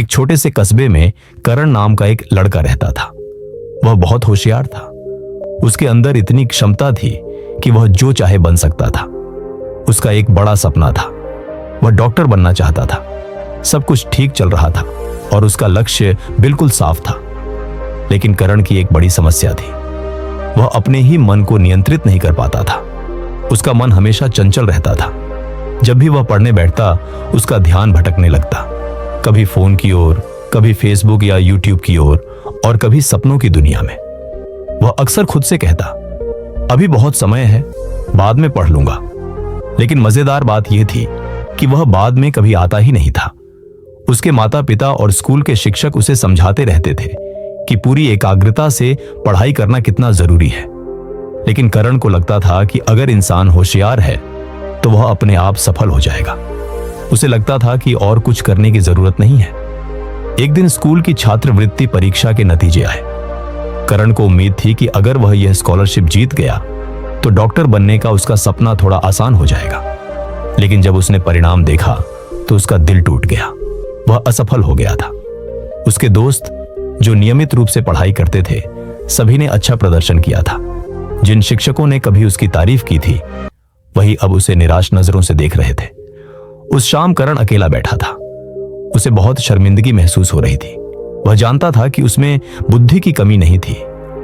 एक छोटे से कस्बे में करण नाम का एक लड़का रहता था। वह बहुत होशियार था। उसके अंदर इतनी क्षमता थी कि वह जो चाहे बन सकता था। उसका एक बड़ा सपना था। वह डॉक्टर बनना चाहता था। सब कुछ ठीक चल रहा था और उसका लक्ष्य बिल्कुल साफ था। लेकिन करण की एक बड़ी समस्या थी। वह अपने ही मन को नियंत्रित नहीं कर पाता था। उसका मन हमेशा चंचल रहता था। जब भी वह पढ़ने बैठता, उसका ध्यान भटकने लगता, कभी फोन की ओर, कभी फेसबुक या यूट्यूब की ओर, और कभी सपनों की दुनिया में। वह अक्सर खुद से कहता, अभी बहुत समय है, बाद में पढ़ लूंगा। लेकिन मजेदार बात यह थी कि वह बाद में कभी आता ही नहीं था। उसके माता पिता और स्कूल के शिक्षक उसे समझाते रहते थे कि पूरी एकाग्रता से पढ़ाई करना कितना जरूरी है। लेकिन करण को लगता था कि अगर इंसान होशियार है तो वह अपने आप सफल हो जाएगा। उसे लगता था कि और कुछ करने की जरूरत नहीं है। एक दिन स्कूल की छात्रवृत्ति परीक्षा के नतीजे आए। करण को उम्मीद थी कि अगर वह यह स्कॉलरशिप जीत गया तो डॉक्टर बनने का उसका सपना थोड़ा आसान हो जाएगा। लेकिन जब उसने परिणाम देखा तो उसका दिल टूट गया। वह असफल हो गया था। उसके दोस्त जो नियमित रूप से पढ़ाई करते थे, सभी ने अच्छा प्रदर्शन किया था। जिन शिक्षकों ने कभी उसकी तारीफ की थी, वही अब उसे निराश नजरों से देख रहे थे। उस शाम करण अकेला बैठा था। उसे बहुत शर्मिंदगी महसूस हो रही थी। वह जानता था कि उसमें बुद्धि की कमी नहीं थी,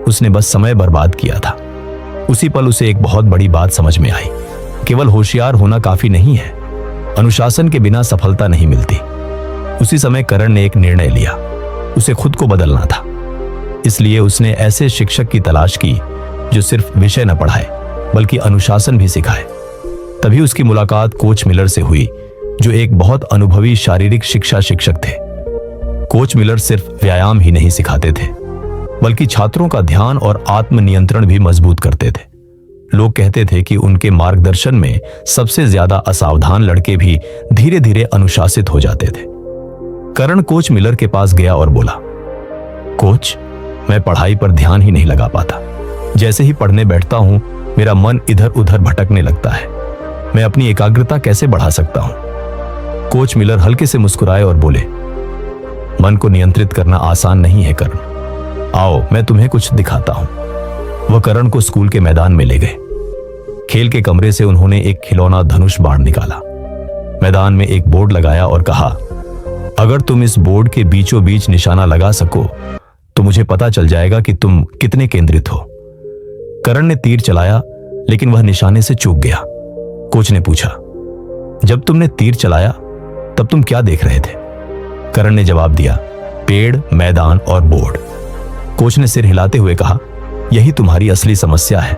उसने बस समय बर्बाद किया था। उसी पल उसे एक बहुत बड़ी बात समझ में आई। केवल होशियार होना काफी नहीं है, अनुशासन के बिना सफलता नहीं मिलती। उसी समय करण ने एक निर्णय लिया। उसे खुद को बदलना था। इसलिए उसने ऐसे शिक्षक की तलाश की जो सिर्फ विषय न पढ़ाए बल्कि अनुशासन भी सिखाए। तभी उसकी मुलाकात कोच मिलर से हुई, जो एक बहुत अनुभवी शारीरिक शिक्षा शिक्षक थे। कोच मिलर सिर्फ व्यायाम ही नहीं सिखाते थे, बल्कि छात्रों का ध्यान और आत्मनियंत्रण भी मजबूत करते थे। लोग कहते थे कि उनके मार्गदर्शन में सबसे ज्यादा असावधान लड़के भी धीरे धीरे अनुशासित हो जाते थे। करण कोच मिलर के पास गया और बोला, कोच, मैं पढ़ाई पर ध्यान ही नहीं लगा पाता। जैसे ही पढ़ने बैठता हूं, मेरा मन इधर उधर भटकने लगता है। मैं अपनी एकाग्रता कैसे बढ़ा सकता हूं? कोच मिलर हल्के से मुस्कुराए और बोले, मन को नियंत्रित करना आसान नहीं है करण। आओ, मैं तुम्हें कुछ दिखाता हूं। वह करण को स्कूल के मैदान में ले गए। खेल के कमरे से उन्होंने एक खिलौना धनुष बाण निकाला, मैदान में एक बोर्ड लगाया और कहा, अगर तुम इस बोर्ड के बीचों बीच निशाना लगा सको तो मुझे पता चल जाएगा कि तुम कितने केंद्रित हो। करण ने तीर चलाया, लेकिन वह निशाने से चूक गया। कोच ने पूछा, जब तुमने तीर चलाया तब तुम क्या देख रहे थे? करण ने जवाब दिया, पेड़, मैदान और बोर्ड। कोच ने सिर हिलाते हुए कहा, यही तुम्हारी असली समस्या है।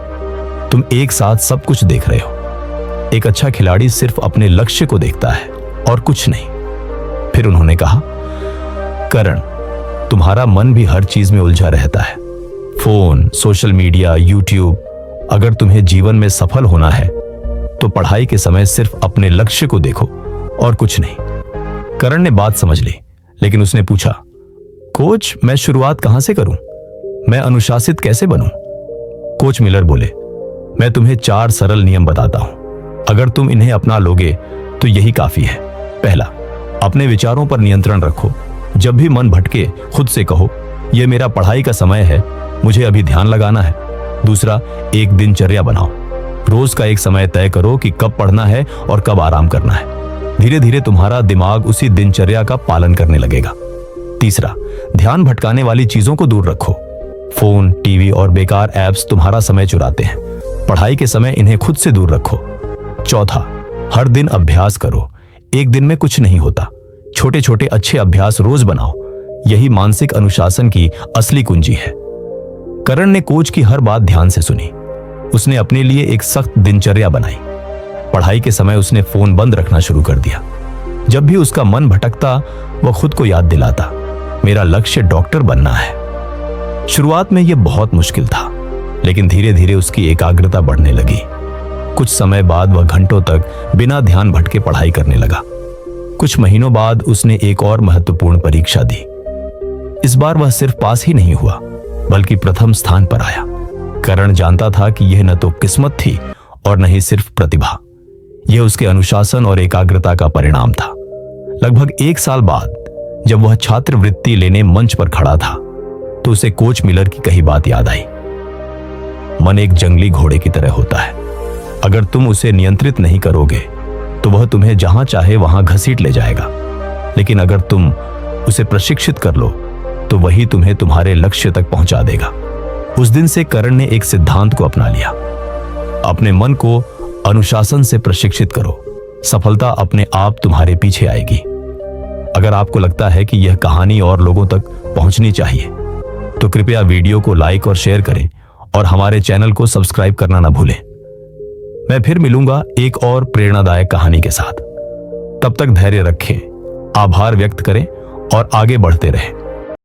तुम एक साथ सब कुछ देख रहे हो। एक अच्छा खिलाड़ी सिर्फ अपने लक्ष्य को देखता है और कुछ नहीं। फिर उन्होंने कहा, करण, तुम्हारा मन भी हर चीज में उलझा रहता है। Phone, social media, YouTube. अगर तुम्हें जीवन में सफल होना है तो पढ़ाई के समय सिर्फ अपने लक्ष्य को देखो और कुछ नहीं। करण ने बात समझ ली, लेकिन उसने पूछा, कोच, मैं शुरुआत कहां से करूं? मैं अनुशासित कैसे बनूं? कोच मिलर बोले, मैं तुम्हें 4 सरल नियम बताता हूं। अगर तुम इन्हें अपना लोगे तो यही काफी है। पहला, अपने विचारों पर नियंत्रण रखो। जब भी मन भटके, खुद से कहो, यह मेरा पढ़ाई का समय है, मुझे अभी ध्यान लगाना है। दूसरा, एक दिनचर्या बनाओ। रोज का एक समय तय करो कि कब पढ़ना है और कब आराम करना है। धीरे धीरे तुम्हारा दिमाग उसी दिनचर्या का पालन करने लगेगा। तीसरा, ध्यान भटकाने वाली चीजों को दूर रखो। फोन, टीवी और बेकार ऐप्स तुम्हारा समय चुराते हैं। पढ़ाई के समय इन्हें खुद से दूर रखो। चौथा, हर दिन अभ्यास करो। एक दिन में कुछ नहीं होता। छोटे छोटे अच्छे अभ्यास रोज बनाओ। यही मानसिक अनुशासन की असली कुंजी है। करण ने कोच की हर बात ध्यान से सुनी। उसने अपने लिए एक सख्त दिनचर्या बनाई। पढ़ाई के समय उसने फोन बंद रखना शुरू कर दिया। जब भी उसका मन भटकता, वह खुद को याद दिलाता, मेरा लक्ष्य डॉक्टर बनना है। शुरुआत में यह बहुत मुश्किल था, लेकिन धीरे धीरे उसकी एकाग्रता बढ़ने लगी। कुछ समय बाद वह घंटों तक बिना ध्यान भटके पढ़ाई करने लगा। कुछ महीनों बाद उसने एक और महत्वपूर्ण परीक्षा दी। इस बार वह सिर्फ पास ही नहीं हुआ, बल्कि प्रथम स्थान पर आया। करण जानता था कि यह न तो किस्मत थी और न ही सिर्फ प्रतिभा, यह उसके अनुशासन और एकाग्रता का परिणाम था। लगभग 1 साल बाद जब वह छात्रवृत्ति लेने मंच पर खड़ा था तो उसे कोच मिलर की कही बात याद आई। मन एक जंगली घोड़े की तरह होता है। अगर तुम उसे नियंत्रित नहीं करोगे तो वह तुम्हें जहां चाहे वहां घसीट ले जाएगा, लेकिन अगर तुम उसे प्रशिक्षित कर लो तो वही तुम्हें तुम्हारे लक्ष्य तक पहुंचा देगा। उस दिन से करण ने एक सिद्धांत को अपना लिया। अपने मन को अनुशासन से प्रशिक्षित करो, सफलता अपने आप तुम्हारे पीछे आएगी। अगर आपको लगता है कि यह कहानी और लोगों तक पहुंचनी चाहिए तो कृपया वीडियो को लाइक और शेयर करें और हमारे चैनल को सब्सक्राइब करना ना भूलें। मैं फिर मिलूंगा एक और प्रेरणादायक कहानी के साथ। तब तक धैर्य रखें, आभार व्यक्त करें और आगे बढ़ते रहें।